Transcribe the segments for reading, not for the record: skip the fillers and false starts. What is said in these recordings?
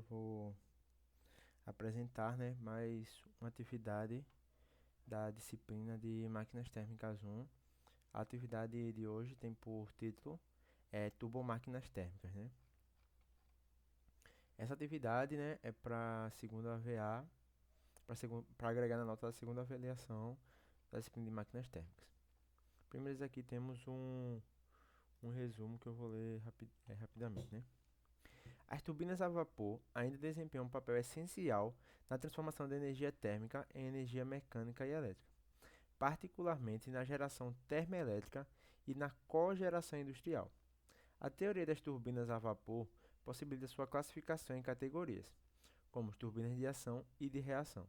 vou apresentar, né, mais uma atividade da disciplina de Máquinas Térmicas 1. A atividade de hoje tem por título Turbomáquinas Térmicas, né? Essa atividade, né, é para segunda AVA, para agregar na nota da segunda avaliação da disciplina de Máquinas Térmicas. Primeiro aqui temos um resumo que eu vou ler rapidamente, né? As turbinas a vapor ainda desempenham um papel essencial na transformação da energia térmica em energia mecânica e elétrica, particularmente na geração termoelétrica e na cogeração industrial. A teoria das turbinas a vapor possibilita sua classificação em categorias, como as turbinas de ação e de reação,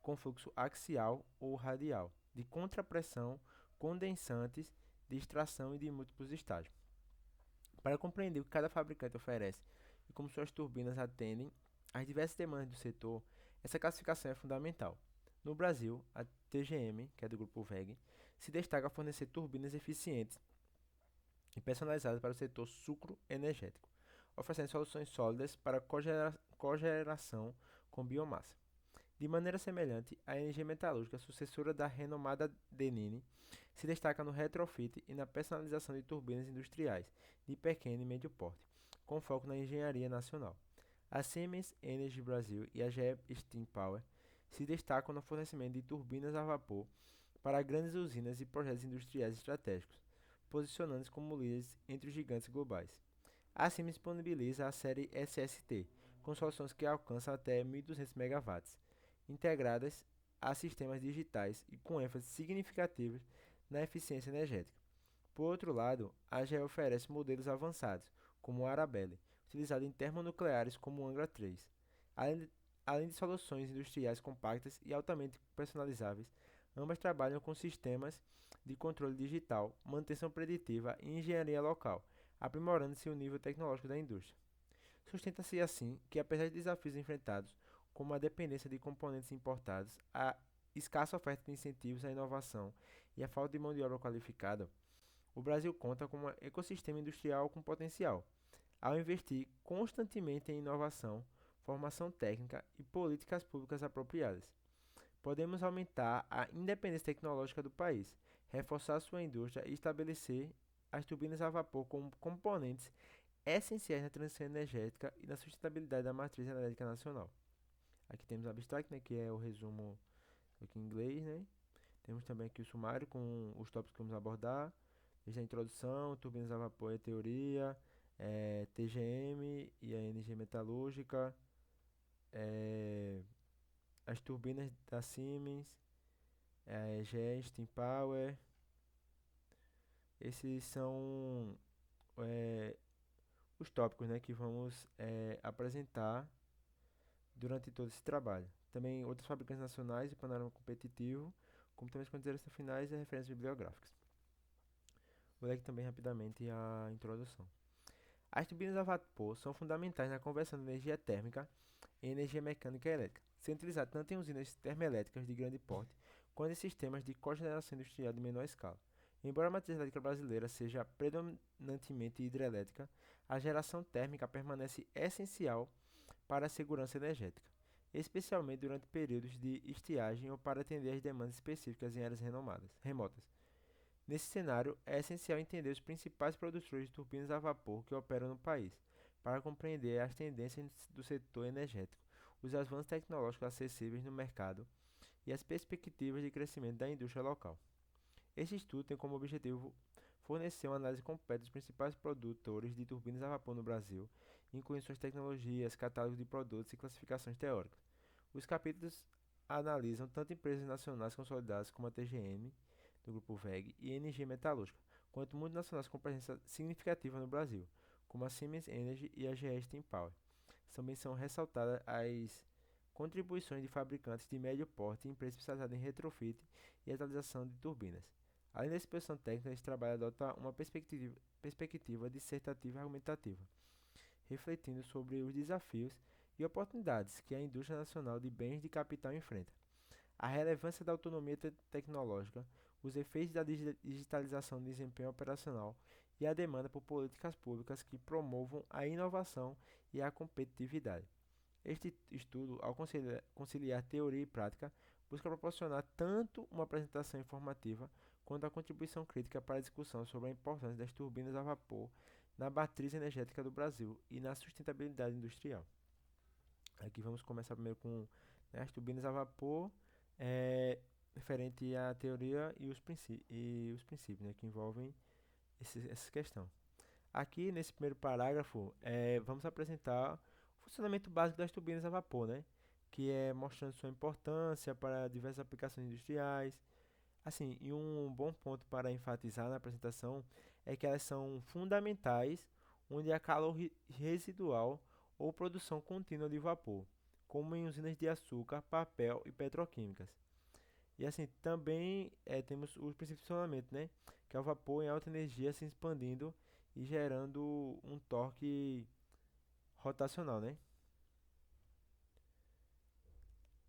com fluxo axial ou radial, de contrapressão, condensantes, de extração e de múltiplos estágios. Para compreender o que cada fabricante oferece e como suas turbinas atendem às diversas demandas do setor, essa classificação é fundamental. No Brasil, a TGM, que é do grupo WEG, se destaca a fornecer turbinas eficientes e personalizadas para o setor sucroenergético, oferecendo soluções sólidas para cogeração com biomassa. De maneira semelhante, a energia metalúrgica, sucessora da renomada Denini, se destaca no retrofit e na personalização de turbinas industriais de pequeno e médio porte, com foco na engenharia nacional. A Siemens Energy Brasil e a GE Steam Power se destacam no fornecimento de turbinas a vapor para grandes usinas e projetos industriais estratégicos, posicionando-se como líderes entre os gigantes globais. A Siemens disponibiliza a série SST, com soluções que alcançam até 1.200 MW, integradas a sistemas digitais e com ênfase significativa na eficiência energética. Por outro lado, a GE oferece modelos avançados, como o Arabelle, utilizado em termonucleares como o Angra 3, além de, além de soluções industriais compactas e altamente personalizáveis. Ambas trabalham com sistemas de controle digital, manutenção preditiva e engenharia local, aprimorando-se o nível tecnológico da indústria. Sustenta-se assim que, apesar de desafios enfrentados, como a dependência de componentes importados, a escassa oferta de incentivos à inovação e a falta de mão de obra qualificada, o Brasil conta com um ecossistema industrial com potencial. Ao investir constantemente em inovação, formação técnica e políticas públicas apropriadas, podemos aumentar a independência tecnológica do país, reforçar sua indústria e estabelecer as turbinas a vapor como componentes essenciais na transição energética e na sustentabilidade da matriz energética nacional. Aqui temos o abstract, né, que é o resumo aqui em inglês, né? Temos também aqui o sumário com os tópicos que vamos abordar, desde a introdução, turbinas a vapor e a teoria, TGM e a energia metalúrgica, eh, as turbinas da Siemens, GE, Steam Power. Esses são eh, os tópicos, né, que vamos apresentar durante todo esse trabalho. Também outros fabricantes nacionais e panorama competitivo, como também as considerações finais e referências bibliográficas. Vou ler aqui também rapidamente a introdução. As turbinas a vapor são fundamentais na conversão de energia térmica em energia mecânica e elétrica, sendo utilizadas tanto em usinas termoelétricas de grande porte, quanto em sistemas de cogeneração industrial de menor escala. Embora a matriz elétrica brasileira seja predominantemente hidrelétrica, a geração térmica permanece essencial para a segurança energética, especialmente durante períodos de estiagem ou para atender às demandas específicas em áreas remotas. Nesse cenário, é essencial entender os principais produtores de turbinas a vapor que operam no país, para compreender as tendências do setor energético, os avanços tecnológicos acessíveis no mercado e as perspectivas de crescimento da indústria local. Este estudo tem como objetivo fornecer uma análise completa dos principais produtores de turbinas a vapor no Brasil, incluindo suas tecnologias, catálogos de produtos e classificações teóricas. Os capítulos analisam tanto empresas nacionais consolidadas como a TGM, do grupo WEG, e energia metalúrgica, quanto multinacionais com presença significativa no Brasil, como a Siemens Energy e a GE Steam Power. Também são ressaltadas as contribuições de fabricantes de médio porte e empresas especializadas em retrofit e atualização de turbinas. Além da exposição técnica, esse trabalho adota uma perspectiva dissertativa e argumentativa, refletindo sobre os desafios e oportunidades que a indústria nacional de bens de capital enfrenta, a relevância da autonomia tecnológica, os efeitos da digitalização do desempenho operacional e a demanda por políticas públicas que promovam a inovação e a competitividade. Este estudo, ao conciliar teoria e prática, busca proporcionar tanto uma apresentação informativa quanto a contribuição crítica para a discussão sobre a importância das turbinas a vapor na matriz energética do Brasil e na sustentabilidade industrial. Aqui vamos começar primeiro com, né, as turbinas a vapor, referente à teoria e os princípios, né, que envolvem essa questão. Aqui nesse primeiro parágrafo, vamos apresentar o funcionamento básico das turbinas a vapor, né, que é mostrando sua importância para diversas aplicações industriais. Assim, e um bom ponto para enfatizar na apresentação é que elas são fundamentais onde há calor residual ou produção contínua de vapor, como em usinas de açúcar, papel e petroquímicas. E assim, também temos os princípios de funcionamento, né? Que é o vapor em alta energia se expandindo e gerando um torque rotacional, né?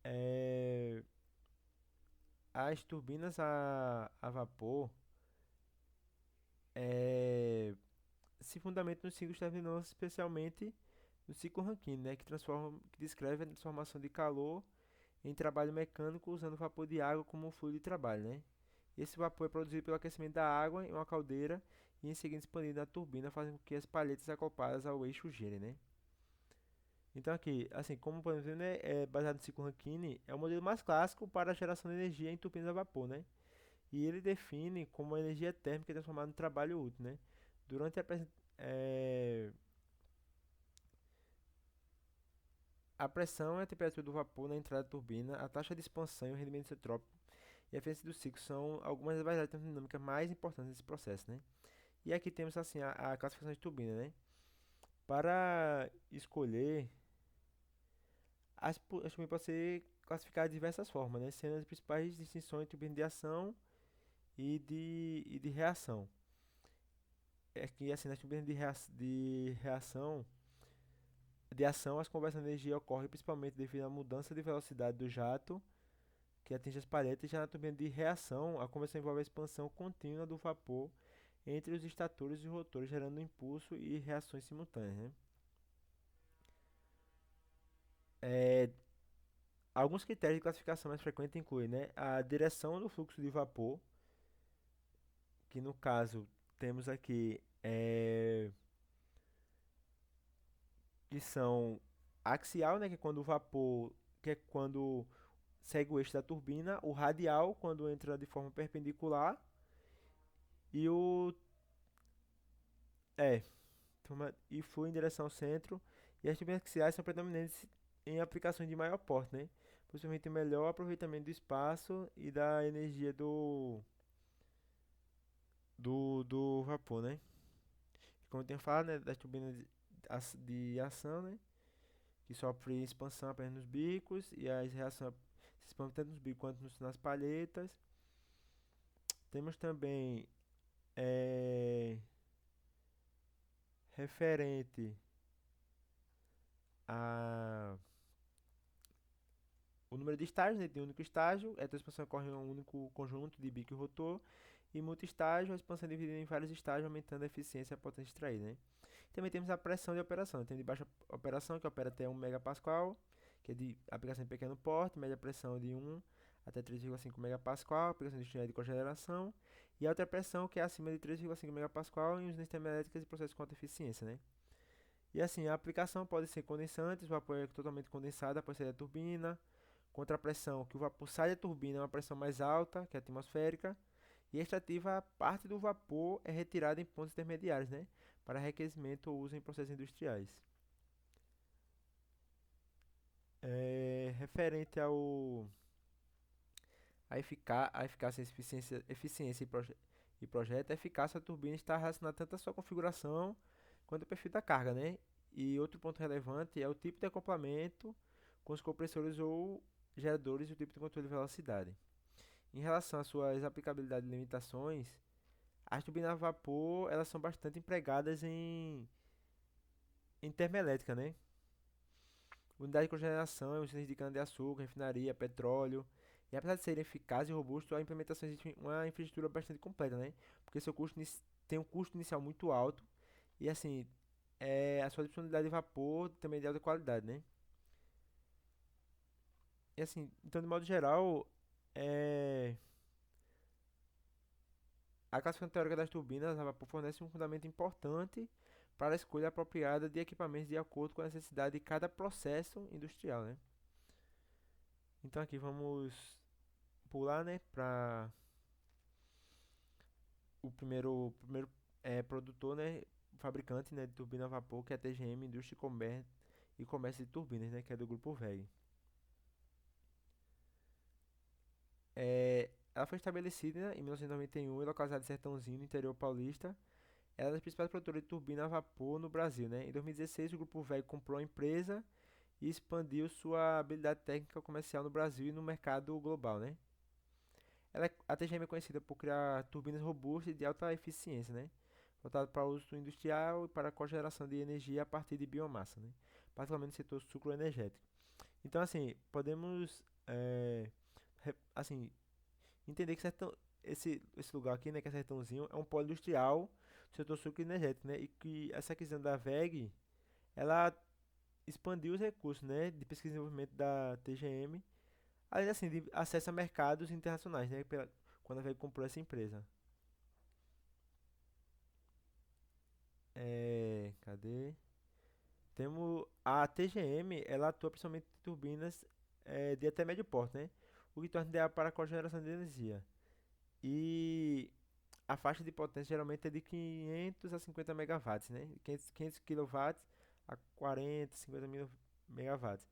É, as turbinas a vapor é, se fundamenta nos ciclos terminais, especialmente no ciclo Rankine, né, que descreve a transformação de calor em trabalho mecânico usando vapor de água como fluido de trabalho, né? Esse vapor é produzido pelo aquecimento da água em uma caldeira e em seguida expandido na turbina, fazendo com que as palhetas acopladas ao eixo girem, né? Então aqui, assim, como podemos ver, né, é baseado no ciclo Rankine, é o modelo mais clássico para a geração de energia em turbinas a vapor, né? E ele define como a energia térmica é transformada em trabalho útil, né? Durante a pressão e a temperatura do vapor na entrada da turbina, a taxa de expansão e o rendimento isotrópico e a eficiência do ciclo são algumas das variáveis termodinâmicas mais importantes desse processo, né? E aqui temos assim a classificação de turbina, né? Para escolher, as turbinas podem ser classificadas de diversas formas, né? Sendo as principais distinções entre turbina de ação e de reação. É que assim, nas turbinas de reação, de ação, as conversões de energia ocorrem principalmente devido à mudança de velocidade do jato que atinge as palhetas. Já na turbina de reação, a conversão envolve a expansão contínua do vapor entre os estatores e rotores, gerando impulso e reações simultâneas, né? É, alguns critérios de classificação mais frequentes incluem, né, a direção do fluxo de vapor, que no caso temos aqui que são axial, né, que é quando o vapor, que é quando segue o eixo da turbina, o radial, quando entra de forma perpendicular, e o é, e flui em direção ao centro, e as turbinas axiais são predominantes em aplicações de maior porte, né? Possivelmente melhor aproveitamento do espaço e da energia do vapor, né? Como eu tenho falado, né, das turbinas de ação, né? Que sofre expansão apenas nos bicos, e as reações se expandem tanto nos bicos quanto nas palhetas. Temos também é, referente a o número de estágios, né, de um único estágio, a expansão ocorre em um único conjunto de bico e rotor, e multi-estágio, a expansão é dividida em vários estágios, aumentando a eficiência e a potência extraída, né? Também temos a pressão de operação. Tem de baixa operação, que opera até 1 megapascal, que é de aplicação de pequeno porte, média pressão de 1 até 3,5 megapascal, aplicação industrial de cogeração, e alta pressão, que é acima de 3,5 megapascal em usinas termoelétricas e processos com alta eficiência, né? E assim, a aplicação pode ser condensantes, o vapor é totalmente condensado após sair da turbina, contrapressão, que o vapor sai da turbina é uma pressão mais alta, que é atmosférica, e extrativa, a parte do vapor é retirada em pontos intermediários, né, para enriquecimento ou uso em processos industriais. Referente a eficácia, eficiência e projeto, a eficácia da turbina está relacionada tanto à sua configuração quanto ao perfil da carga, né? E outro ponto relevante é o tipo de acoplamento com os compressores ou geradores e o tipo de controle de velocidade. Em relação às suas aplicabilidades e limitações, as turbinas a vapor elas são bastante empregadas em termoelétrica, né? Unidade de cogeneração, usinas de cana-de-açúcar, refinaria, petróleo. E apesar de serem eficazes e robustos, a implementação exige uma infraestrutura bastante completa, né? Porque tem um custo inicial muito alto e assim, a sua disponibilidade de vapor também é de alta qualidade, né? E assim, então de modo geral, é, a classificação teórica das turbinas a vapor fornece um fundamento importante para a escolha apropriada de equipamentos de acordo com a necessidade de cada processo industrial, né? Então aqui vamos pular, né, para o primeiro produtor, né, fabricante, né, de turbina a vapor, que é a TGM, Indústria e Comércio de Turbinas, né, que é do grupo WEG. Ela foi estabelecida em 1991 e localizada em Sertãozinho, no interior paulista. Ela é uma das principais produtoras de turbina a vapor no Brasil, né? Em 2016, o grupo WEG comprou a empresa e expandiu sua habilidade técnica comercial no Brasil e no mercado global, né? A TGM é conhecida por criar turbinas robustas e de alta eficiência, né? Voltado para uso industrial e para a cogeração de energia a partir de biomassa, né? Particularmente no setor sucroenergético. Então, assim, podemos, assim, entender que esse lugar aqui, né, que é Sertãozinho, é um polo industrial do setor sucroenergético, né? E que essa aquisição da WEG, ela expandiu os recursos, né, de pesquisa e desenvolvimento da TGM, além assim de acesso a mercados internacionais, né, quando a WEG comprou essa empresa. Cadê? Temos a TGM, ela atua principalmente em turbinas de até médio porte, né? O que torna ideal para a cogeração de energia. E a faixa de potência geralmente é de 500 a 50 megawatts, né? 500 quilowatts a 40, 50 mil megawatts.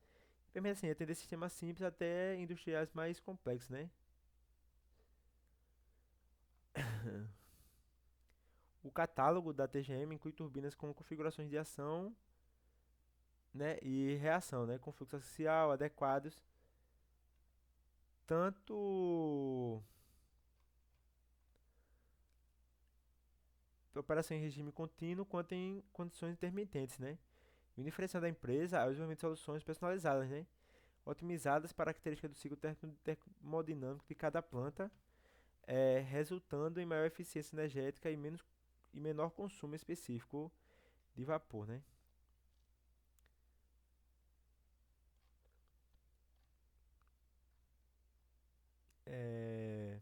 Permite assim, atender sistemas simples até industriais mais complexos, né? O catálogo da TGM inclui turbinas com configurações de ação, né, e reação, né, com fluxo axial adequados, tanto para operação em regime contínuo quanto em condições intermitentes, né? E o diferencial da empresa é o desenvolvimento de soluções personalizadas, né, otimizadas para a característica do ciclo termodinâmico de cada planta, resultando em maior eficiência energética e menor consumo específico de vapor, né? É,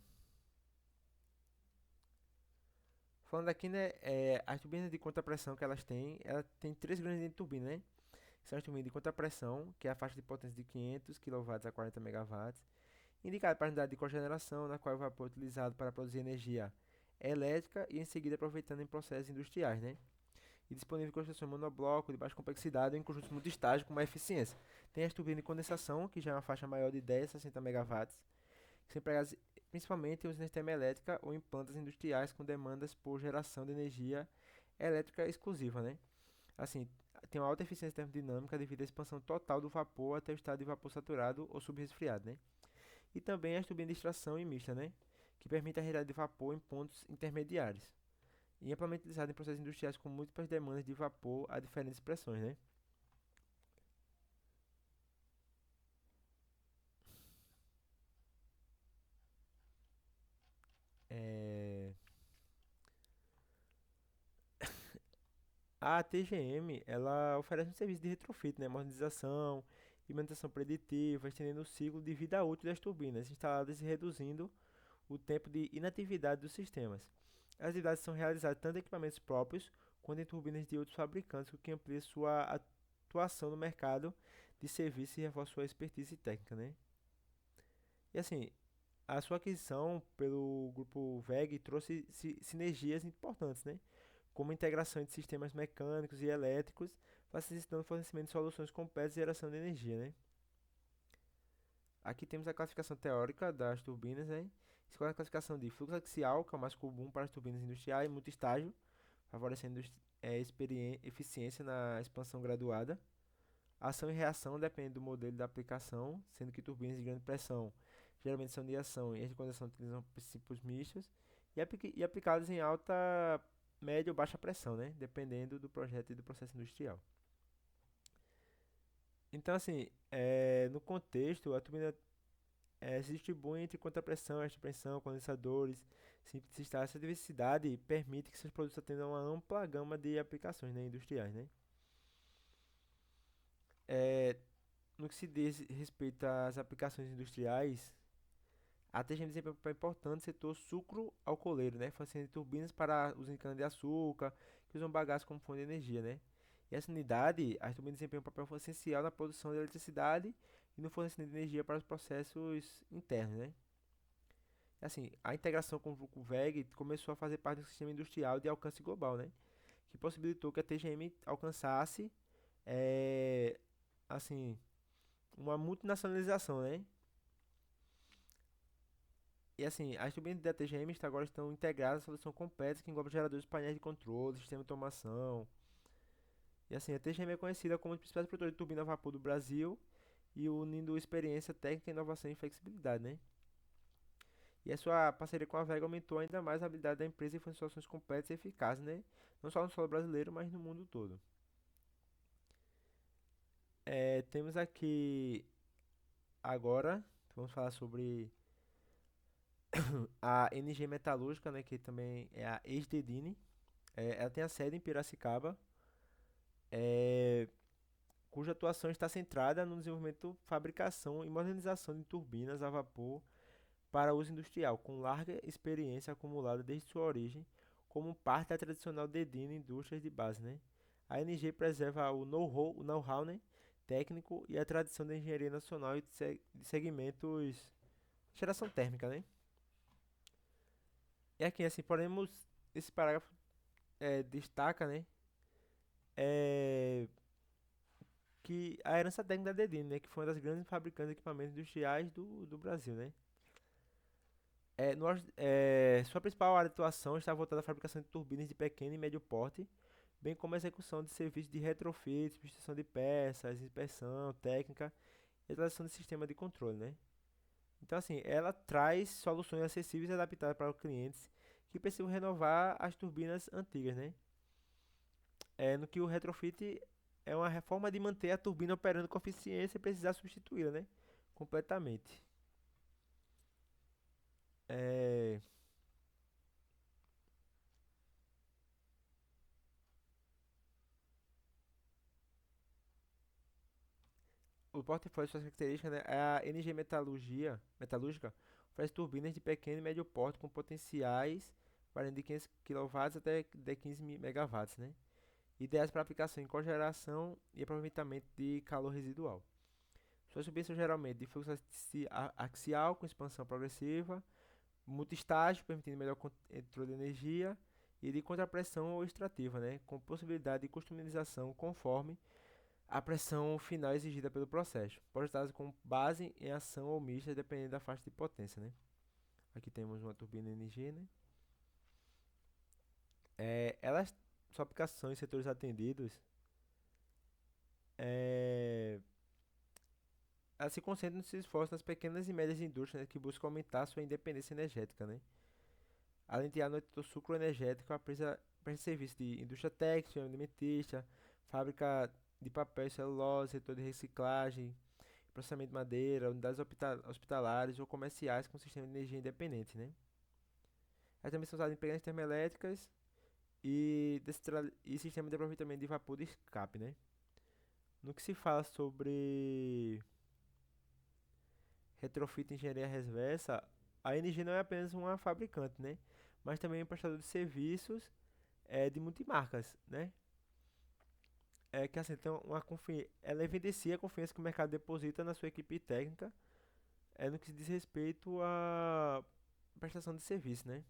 Falando aqui, né, as turbinas de contrapressão que ela tem três grandes linhas de turbina, né? São as turbinas de contrapressão, que é a faixa de potência de 500 kW a 40 megawatts, indicada para a unidade de cogeneração, na qual o vapor é utilizado para produzir energia elétrica e em seguida aproveitando em processos industriais, né? E disponível em construção monobloco de baixa complexidade ou em conjuntos multistágio com mais eficiência. Tem as turbinas de condensação, que já é uma faixa maior de 10 a 60 megawatts, que são empregadas principalmente em usinas termoelétricas ou em plantas industriais com demandas por geração de energia elétrica exclusiva, né? Assim, tem uma alta eficiência termodinâmica devido à expansão total do vapor até o estado de vapor saturado ou subresfriado, né? E também as turbinas de extração e mista, né? Que permite a realidade de vapor em pontos intermediários. E amplamente utilizado em processos industriais com múltiplas demandas de vapor a diferentes pressões, né? É, A TGM, ela oferece um serviço de retrofit, né? Modernização e manutenção preditiva, estendendo o ciclo de vida útil das turbinas instaladas e reduzindo o tempo de inatividade dos sistemas. As atividades são realizadas tanto em equipamentos próprios quanto em turbinas de outros fabricantes, o que amplia sua atuação no mercado de serviços e reforça sua expertise técnica, né? E assim, a sua aquisição pelo grupo WEG trouxe sinergias importantes, né? Como integração de sistemas mecânicos e elétricos, facilitando o fornecimento de soluções completas de geração de energia, né? Aqui temos a classificação teórica das turbinas, né? Escolhe a classificação de fluxo axial, que é o mais comum para as turbinas industriais, multistágio, favorecendo eficiência na expansão graduada. Ação e reação depende do modelo da aplicação, sendo que turbinas de grande pressão geralmente são de ação e as de condensação utilizam princípios mistos e aplicadas em alta, média ou baixa pressão, né? Dependendo do projeto e do processo industrial. Então, assim, no contexto, a turbina se distribui entre contrapressão, extrapressão, condensadores, simplicidade. Essa diversidade permite que seus produtos atendam a uma ampla gama de aplicações, né, industriais, né? No que se diz respeito às aplicações industriais, a TGM desempenha um papel importante no setor sucro-alcooleiro, né? Fornecendo turbinas para uso em cana-de-açúcar, que usam bagaço como fonte de energia, né? E essa unidade, as turbinas desempenham um papel essencial na produção de eletricidade e no fornecimento de energia para os processos internos, né? Assim, a integração com o Vulco VEG começou a fazer parte do sistema industrial de alcance global, né? Que possibilitou que a TGM alcançasse, eh, assim, uma multinacionalização, né? E assim, as turbinas da TGM agora estão integradas à solução completa que engloba geradores, painéis de controle, sistema de automação. E assim, a TGM é conhecida como um dos principais produtores de turbina a vapor do Brasil e unindo experiência técnica, inovação e flexibilidade, né? E a sua parceria com a Vega aumentou ainda mais a habilidade da empresa em fornecer soluções completas e eficazes, né? Não só no solo brasileiro, mas no mundo todo. Temos aqui agora, vamos falar sobre a NG Metalúrgica, né? Que também é a ex-Dedini. Ela tem a sede em Piracicaba, é, cuja atuação está centrada no desenvolvimento, fabricação e modernização de turbinas a vapor para uso industrial, com larga experiência acumulada desde sua origem, como parte da tradicional Dedini Indústrias de Base, né? A NG preserva o know-how, né, técnico e a tradição da engenharia nacional e de segmentos de geração térmica, né? E aqui, assim, podemos, esse parágrafo destaca, né, é, que a herança técnica da Dedini, né, que foi uma das grandes fabricantes de equipamentos industriais do Brasil, né? Sua principal área de atuação está voltada à fabricação de turbinas de pequeno e médio porte, bem como a execução de serviços de retrofit, substituição de peças, inspeção técnica e atualização de sistema de controle, né? Então, assim, ela traz soluções acessíveis e adaptadas para os clientes que precisam renovar as turbinas antigas, né? No que o retrofit é uma reforma de manter a turbina operando com eficiência e precisar substituí-la, né? Completamente. É, o portfólio de suas características, né, a NG Metalúrgica oferece turbinas de pequeno e médio porte com potenciais variando de 500 kW até de 15 megawatts, né? Ideais para aplicação em cogeração e aproveitamento de calor residual. Suas turbinas são geralmente de fluxo axial com expansão progressiva, multistágio, permitindo melhor controle de energia, e de contrapressão ou extrativa, né? Com possibilidade de customização conforme a pressão final exigida pelo processo, projetadas com base em ação ou mista, dependendo da faixa de potência, né? Aqui temos uma turbina NG, né? Elas, sua aplicação em setores atendidos, é, ela se concentra nos esforços das pequenas e médias indústrias, né, que buscam aumentar sua independência energética, né? Além de atuar no setor sucroenergético, a empresa presta serviço de indústria têxtil, alimentícia, fábrica de papel e celulose, setor de reciclagem, processamento de madeira, unidades hospitalares ou comerciais com sistema de energia independente, né? Elas também são usadas em pequenas termoelétricas e sistema de aproveitamento de vapor de escape, né? No que se fala sobre retrofit e engenharia reversa, a NG não é apenas uma fabricante, né? Mas também um prestador de serviços de multimarcas, né? Que assim, tem ela evidencia a confiança que o mercado deposita na sua equipe técnica, no que se diz respeito à prestação de serviço, né?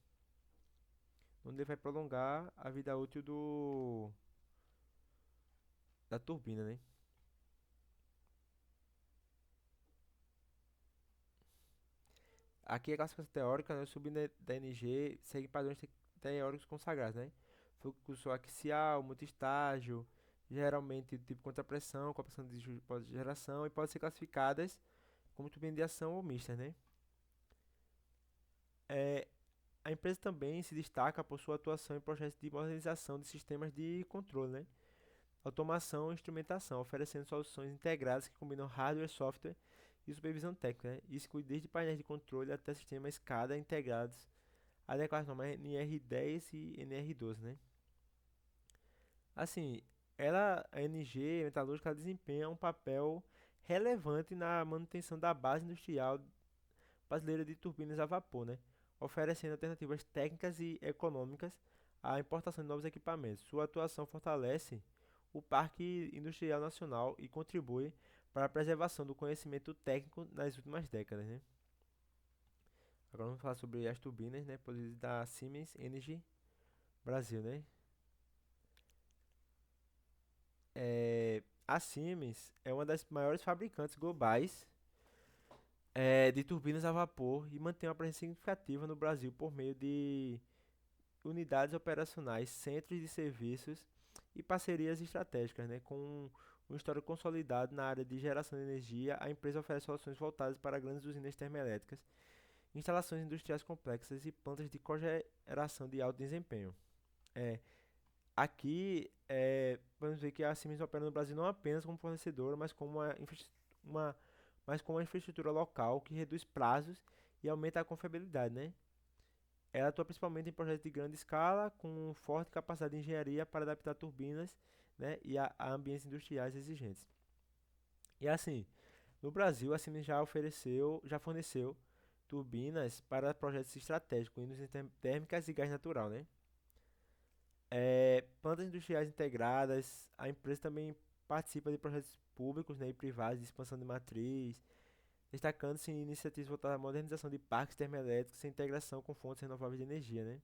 Onde ele vai prolongar a vida útil da turbina, né? Aqui a classificação teórica, né? O da NG segue padrões teóricos consagrados, né? Fluxo axial, multistágio, geralmente tipo contrapressão, com a pressão de pós-geração e podem ser classificadas como turbina de ação ou mista, né? É, a empresa também se destaca por sua atuação em projetos de modernização de sistemas de controle, né? Automação e instrumentação, oferecendo soluções integradas que combinam hardware, software e supervisão técnica, né? Isso inclui desde painéis de controle até sistemas SCADA integrados, adequados normas NR10 e NR12, né? Assim, a NG Metalúrgica ela desempenha um papel relevante na manutenção da base industrial brasileira de turbinas a vapor, né? Oferecendo alternativas técnicas e econômicas à importação de novos equipamentos. Sua atuação fortalece o Parque Industrial Nacional e contribui para a preservação do conhecimento técnico nas últimas décadas, né? Agora vamos falar sobre as turbinas, né, produzidas da Siemens Energy Brasil, né? A Siemens é uma das maiores fabricantes globais de turbinas a vapor e mantém uma presença significativa no Brasil por meio de unidades operacionais, centros de serviços e parcerias estratégicas, né? Com um histórico consolidado na área de geração de energia, a empresa oferece soluções voltadas para grandes usinas termoelétricas, instalações industriais complexas e plantas de cogeração de alto desempenho. É, podemos ver que a Siemens opera no Brasil não apenas como fornecedora, uma, mas como uma infraestrutura local que reduz prazos e aumenta a confiabilidade, né? Ela atua principalmente em projetos de grande escala, com forte capacidade de engenharia para adaptar turbinas, né, a ambientes industriais exigentes. E assim, no Brasil, a Siemens já forneceu turbinas para projetos estratégicos, indústrias térmicas e gás natural, né? Plantas industriais integradas, a empresa também participa de projetos públicos, né, e privados de expansão de matriz, destacando-se em iniciativas voltadas à modernização de parques termoelétricos e integração com fontes renováveis de energia, né?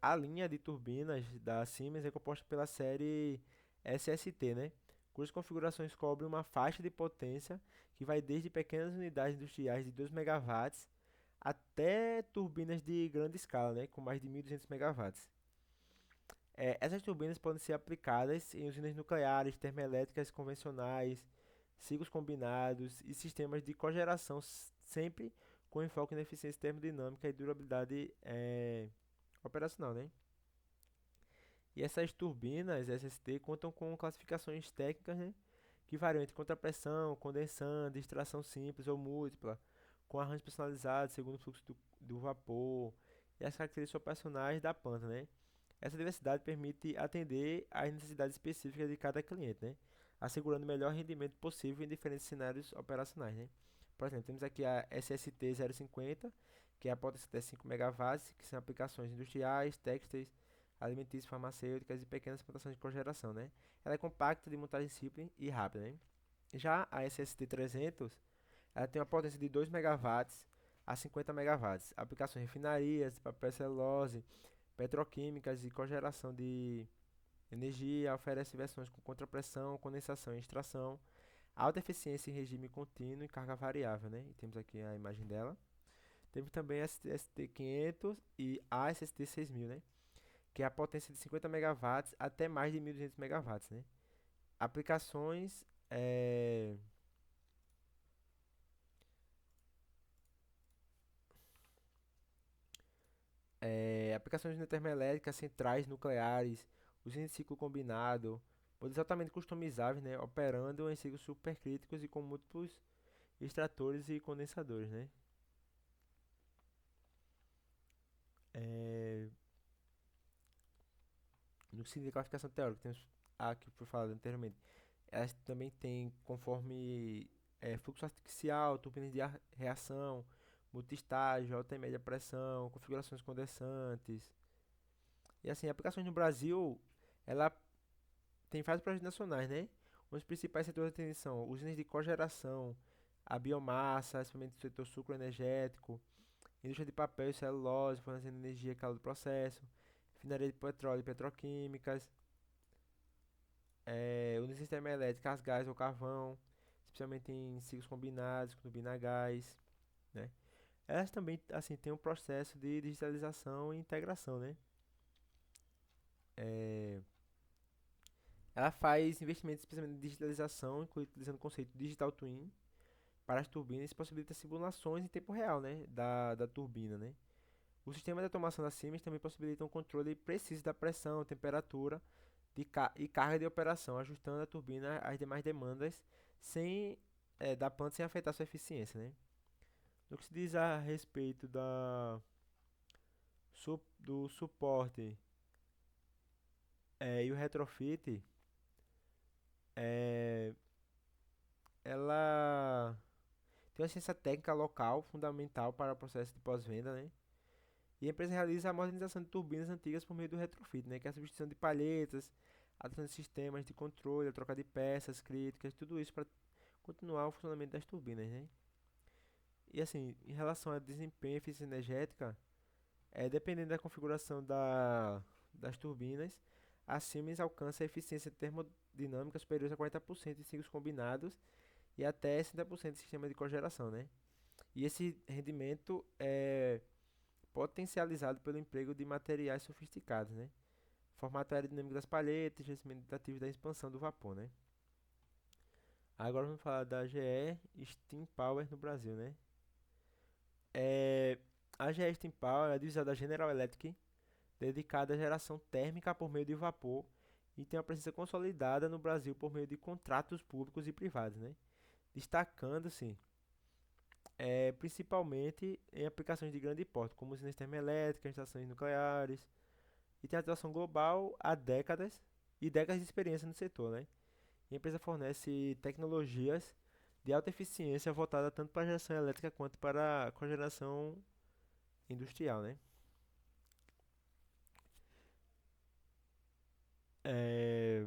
A linha de turbinas da Siemens é composta pela série SST, né? Cujas configurações cobrem uma faixa de potência que vai desde pequenas unidades industriais de 2 megawatts até turbinas de grande escala, né? Com mais de 1.200 megawatts. Essas turbinas podem ser aplicadas em usinas nucleares, termoelétricas convencionais, ciclos combinados e sistemas de cogeração, sempre com enfoque na eficiência termodinâmica e durabilidade operacional, né? E essas turbinas SST contam com classificações técnicas, né, que variam entre contrapressão, condensando, extração simples ou múltipla, com arranjos personalizados segundo o fluxo do vapor e as características operacionais da planta, né? Essa diversidade permite atender às necessidades específicas de cada cliente, né? Assegurando o melhor rendimento possível em diferentes cenários operacionais, né? Por exemplo, temos aqui a SST 050, que é a potência até 5 megawatts, que são aplicações industriais, têxteis, alimentícias, farmacêuticas e pequenas plantações de cogeração, né? Ela é compacta, de montagem simples e rápida, né? Já a SST 300, ela tem uma potência de 2 megawatts a 50 megawatts, aplicações em refinarias, papel celulose, petroquímicas e cogeração de energia, oferece versões com contrapressão, condensação e extração, alta eficiência em regime contínuo e carga variável, né? E temos aqui a imagem dela. Temos também a ST500 e a SST 6000, né? Que é a potência de 50 megawatts até mais de 1.200 megawatts, né? Aplicações aplicações de termoelétricas, centrais nucleares, usinas de ciclo combinado, modelos altamente customizáveis, né? Operando em ciclos supercríticos e com múltiplos extratores e condensadores, né? É, no que se indica a classificação teórica, temos a que foi falado anteriormente. Elas também têm, conforme fluxo artificial, turbinas de reação, multistágio, alta e média pressão, configurações condensantes. E assim, aplicações no Brasil, ela tem vários projetos nacionais, né? Os principais setores de atenção são usinas de cogeração, a biomassa, principalmente do setor sucroenergético, indústria de papel e celulose, fornecendo energia e calor do processo, refinaria de petróleo e petroquímicas, usinas termoelétricas, gás ou carvão, especialmente em ciclos combinados, com turbina a gás, né? Elas também, assim, têm um processo de digitalização e integração, né? É, ela faz investimentos especialmente em digitalização, utilizando o conceito Digital Twin para as turbinas e possibilita simulações em tempo real, né, da turbina, né? O sistema de automação da Siemens também possibilita um controle preciso da pressão, temperatura e carga de operação, ajustando a turbina às demais demandas sem, da planta sem afetar sua eficiência, né? No que se diz a respeito do suporte e o retrofit, ela tem uma ciência técnica local fundamental para o processo de pós-venda, né? E a empresa realiza a modernização de turbinas antigas por meio do retrofit, né? Que é a substituição de palhetas, a adição de sistemas de controle, a troca de peças críticas, tudo isso para continuar o funcionamento das turbinas, né? E assim, em relação a desempenho e eficiência energética, dependendo da configuração das turbinas, a Siemens alcança a eficiência termodinâmica superior a 40% em ciclos combinados e até 60% em sistema de cogeração, né? E esse rendimento é potencializado pelo emprego de materiais sofisticados, né? Formato aerodinâmico das palhetas, crescimento ativo da expansão do vapor, né? Agora vamos falar da GE Steam Power no Brasil, né? É, a GE Steam Power é a divisão da General Electric dedicada à geração térmica por meio de vapor e tem uma presença consolidada no Brasil por meio de contratos públicos e privados, né? Destacando-se principalmente em aplicações de grande porte, como usinas termoelétricas, estações nucleares, e tem atuação global há décadas e décadas de experiência no setor, né? E a empresa fornece tecnologias de alta eficiência voltada tanto para a geração elétrica quanto para a cogeração industrial, né? É,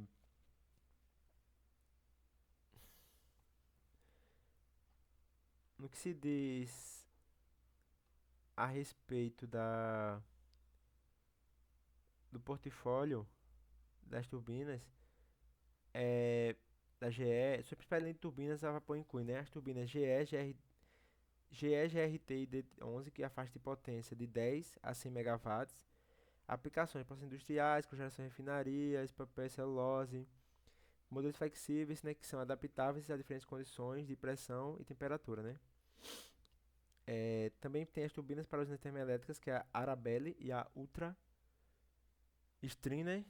no que se diz a respeito do portfólio das turbinas, é, da GE, sua principal linha de turbinas a vapor inclui, né, as turbinas GE, GRT e D11, que é a faixa de potência de 10 a 100 megawatts, aplicações para processos industriais, cogeração em refinarias, papel e celulose, modelos flexíveis, né, que são adaptáveis a diferentes condições de pressão e temperatura, né. Também tem as turbinas para usinas termoelétricas, que é a Arabelle e a Ultra Stream, né,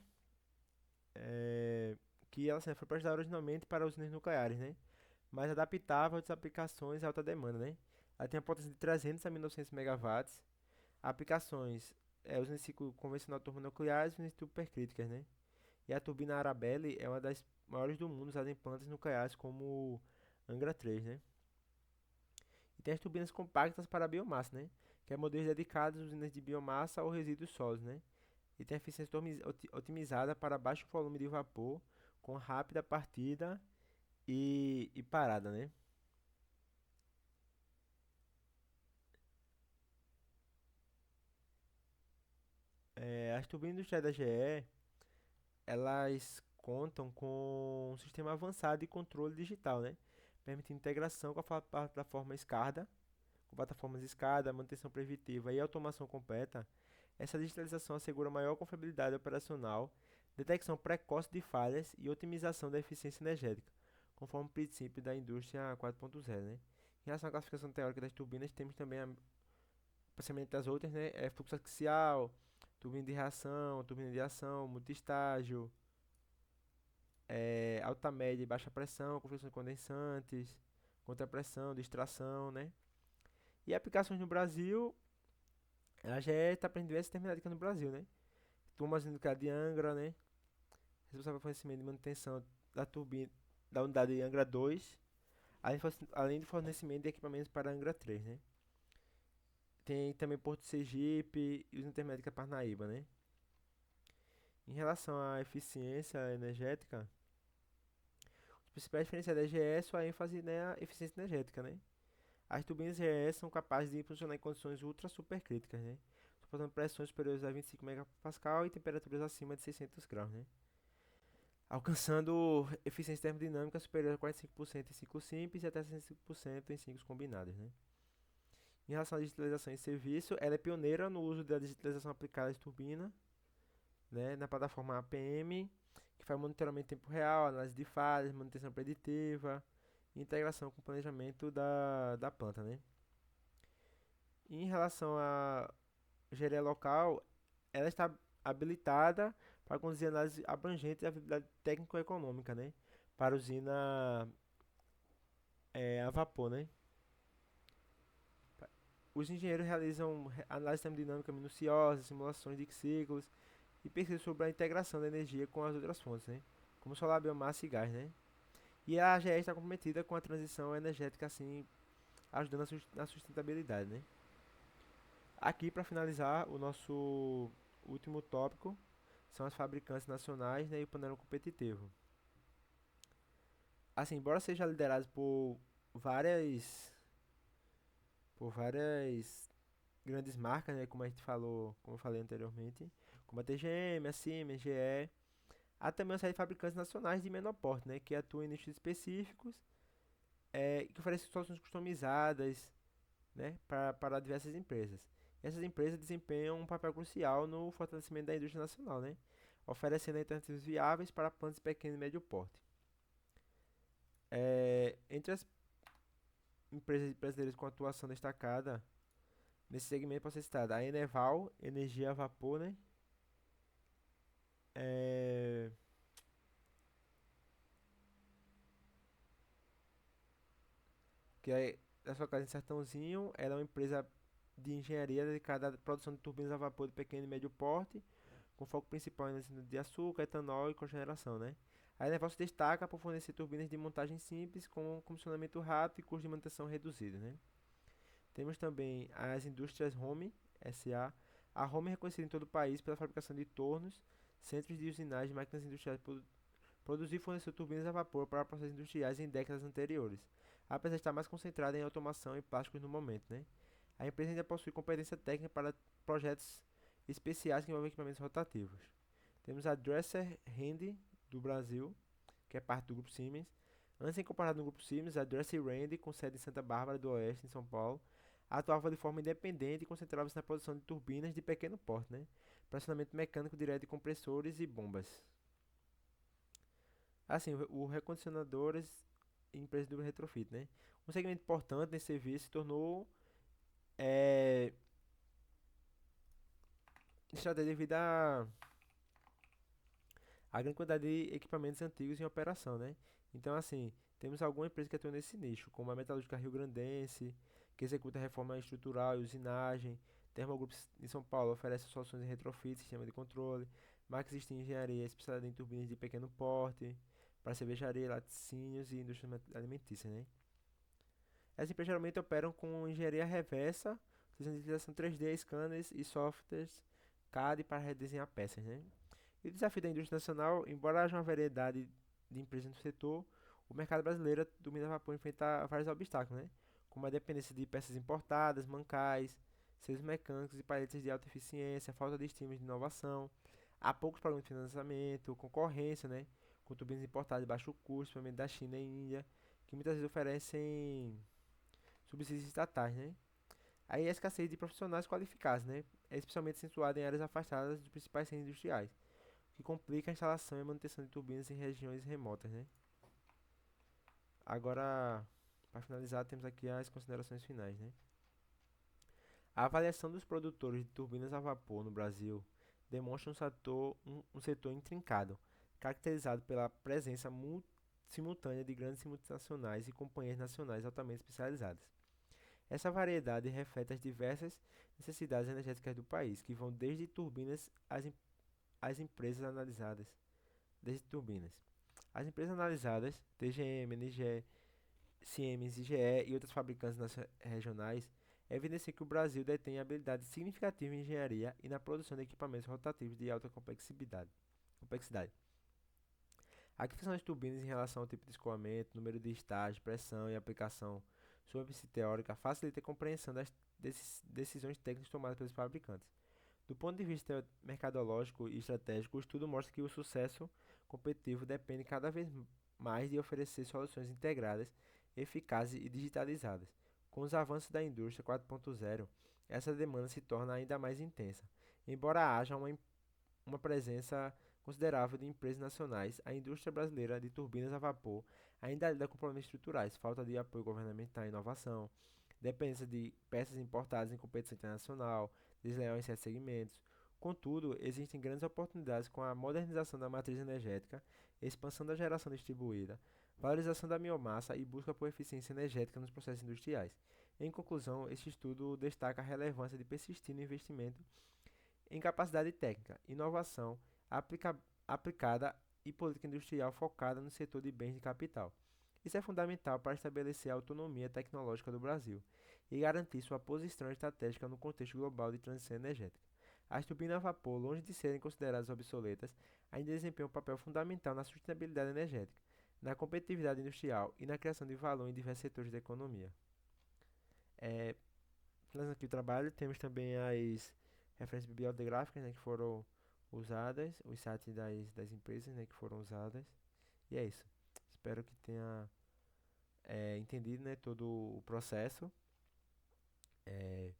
que ela foi projetada originalmente para usinas nucleares, né, mas adaptável a outras aplicações de alta demanda, né. Ela tem a potência de 300 a 1900 megawatts, aplicações usinas de ciclo convencional termonucleares e usinas supercríticas, né. E a turbina Arabelle é uma das maiores do mundo usada em plantas nucleares como Angra 3, né. E tem as turbinas compactas para biomassa, né, que é modelos dedicados às usinas de biomassa ou resíduos sólidos, né. E tem a eficiência otimizada para baixo volume de vapor, com rápida partida e parada, né. As turbinas industriais da GE, elas contam com um sistema avançado de controle digital, né, permitindo integração com a plataforma SCADA, com plataformas SCADA, manutenção preventiva e automação completa. Essa digitalização assegura maior confiabilidade operacional, detecção precoce de falhas e otimização da eficiência energética, conforme o princípio da indústria 4.0, né? Em relação à classificação teórica das turbinas, temos também, especialmente das outras, né? Fluxo axial, turbina de reação, turbina de ação, multistágio, alta, média e baixa pressão, configuração de condensantes, contrapressão, distração, né? E aplicações no Brasil, ela já está aprendendo diversas termináticas no Brasil, né? Turmas nuclear de Angra, né? Responsável pelo fornecimento e manutenção da turbina da unidade Angra 2, além de fornecimento de equipamentos para Angra 3, né? Tem também Porto Sergipe e os Intermédica Parnaíba, né? Em relação à eficiência energética, os principais diferenciais da EGE são a ênfase na eficiência energética, né? As turbinas GE são capazes de funcionar em condições ultra supercríticas, né? Suportando pressões superiores a 25 megapascal e temperaturas acima de 600 graus, né? Alcançando eficiência termodinâmica superior a 45% em ciclos simples e até 65% em ciclos combinados, né? Em relação à digitalização em serviço, ela é pioneira no uso da digitalização aplicada às turbinas, né, na plataforma APM, que faz monitoramento em tempo real, análise de falhas, manutenção preditiva, e integração com o planejamento da planta, né? E em relação à engenharia local, ela está habilitada para conduzir análise abrangente da viabilidade técnico-econômica, né? Para usina a vapor, né? Os engenheiros realizam análise termodinâmica minuciosa, simulações de ciclos e pesquisa sobre a integração da energia com as outras fontes, né? Como solar, biomassa e gás, né? E a AGE está comprometida com a transição energética, assim, ajudando na sustentabilidade, né? Aqui, para finalizar, o nosso último tópico são as fabricantes nacionais, né, e o panorama competitivo. Assim, embora seja liderado várias, por várias grandes marcas, né, como a gente falou, como eu falei anteriormente, como a TGM, a Siemens, GE, há também uma série de fabricantes nacionais de menor porte, né, que atuam em nichos específicos, que oferecem soluções customizadas, né, para diversas empresas. Essas empresas desempenham um papel crucial no fortalecimento da indústria nacional, né, oferecendo alternativas viáveis para plantas de pequeno e médio porte. Entre as empresas brasileiras com atuação destacada nesse segmento pode ser citada a Eneval, Energia a Vapor, né, é, que é da sua casa em Sertãozinho. Ela é uma empresa de engenharia dedicada à produção de turbinas a vapor de pequeno e médio porte, com foco principal na indústria de açúcar, etanol e cogeneração, né? A Eneval se destaca por fornecer turbinas de montagem simples, com comissionamento rápido e custo de manutenção reduzido, né? Temos também as indústrias Home SA. A Home é reconhecida em todo o país pela fabricação de tornos, centros de usinagem de máquinas industriais. Produzir e fornecer turbinas a vapor para processos industriais em décadas anteriores, apesar de estar mais concentrada em automação e plásticos no momento, né? A empresa ainda possui competência técnica para projetos especiais que envolvem equipamentos rotativos. Temos a Dresser Hand do Brasil, que é parte do grupo Siemens. Antes incorporada no grupo Siemens, a Dresser Hand, com sede em Santa Bárbara do Oeste, em São Paulo, atuava de forma independente e concentrava-se na produção de turbinas de pequeno porte, né? Pressionamento mecânico direto de compressores e bombas. Assim, o recondicionadores e empresas do retrofit, né? Um segmento importante nesse serviço se tornou é, estratégia devido à grande quantidade de equipamentos antigos em operação, né? Então, assim, temos algumas empresas que atuam nesse nicho, como a Metalúrgica Rio Grandense, que executa reforma estrutural e usinagem. Termogrupo em São Paulo oferece soluções em retrofit, sistema de controle. Max Engenharia, especializada em turbinas de pequeno porte, para cervejaria, laticínios e indústria alimentícia, né? Essas empresas geralmente operam com engenharia reversa, utilizando digitalização 3D, scanners e softwares CAD para redesenhar peças, né? E o desafio da indústria nacional, embora haja uma variedade de empresas no setor, o mercado brasileiro do mineral a vapor enfrenta vários obstáculos, né? Como a dependência de peças importadas, mancais, seus mecânicos e paletes de alta eficiência, falta de estímulos de inovação, há poucos programas de financiamento, concorrência, né? Com turbinas importadas de baixo custo, principalmente da China e Índia, que muitas vezes oferecem subsídios estatais, né? Aí a escassez de profissionais qualificados, né? É especialmente acentuada em áreas afastadas dos principais centros industriais, que complica a instalação e manutenção de turbinas em regiões remotas, né? Agora, para finalizar, temos aqui as considerações finais, né? A avaliação dos produtores de turbinas a vapor no Brasil demonstra um setor intrincado, caracterizado pela presença simultânea de grandes multinacionais e companhias nacionais altamente especializadas. Essa variedade reflete as diversas necessidades energéticas do país, que vão desde turbinas às empresas analisadas. Desde turbinas. As empresas analisadas, TGM, NGE, Siemens, IGE e outras fabricantes regionais, evidenciam que o Brasil detém habilidade significativa em engenharia e na produção de equipamentos rotativos de alta complexidade. A questão das turbinas em relação ao tipo de escoamento, número de estágios, pressão e aplicação superfície teórica facilita a compreensão das decisões técnicas tomadas pelos fabricantes. Do ponto de vista mercadológico e estratégico, o estudo mostra que o sucesso competitivo depende cada vez mais de oferecer soluções integradas, eficazes e digitalizadas. Com os avanços da indústria 4.0, essa demanda se torna ainda mais intensa. Embora haja uma presença considerável de empresas nacionais, a indústria brasileira de turbinas a vapor ainda lida com problemas estruturais, falta de apoio governamental à inovação, dependência de peças importadas em competição internacional, desleal em certos segmentos. Contudo, existem grandes oportunidades com a modernização da matriz energética, expansão da geração distribuída, valorização da biomassa e busca por eficiência energética nos processos industriais. Em conclusão, este estudo destaca a relevância de persistir no investimento em capacidade técnica, inovação aplica aplicada e política industrial focada no setor de bens de capital. Isso é fundamental para estabelecer a autonomia tecnológica do Brasil e garantir sua posição estratégica no contexto global de transição energética. As turbinas a vapor, longe de serem consideradas obsoletas, ainda desempenham um papel fundamental na sustentabilidade energética, na competitividade industrial e na criação de valor em diversos setores da economia. É, Finalizando aqui o trabalho, temos também as referências bibliográficas, né, que foram usadas, os sites das empresas, né, que foram usadas. E é isso. Espero que tenha entendido, né, todo o processo é,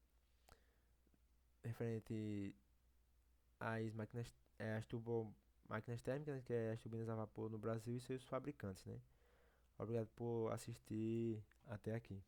referente às máquinas, às máquinas térmicas, né, que é as turbinas a vapor no Brasil e seus fabricantes, né. Obrigado por assistir até aqui.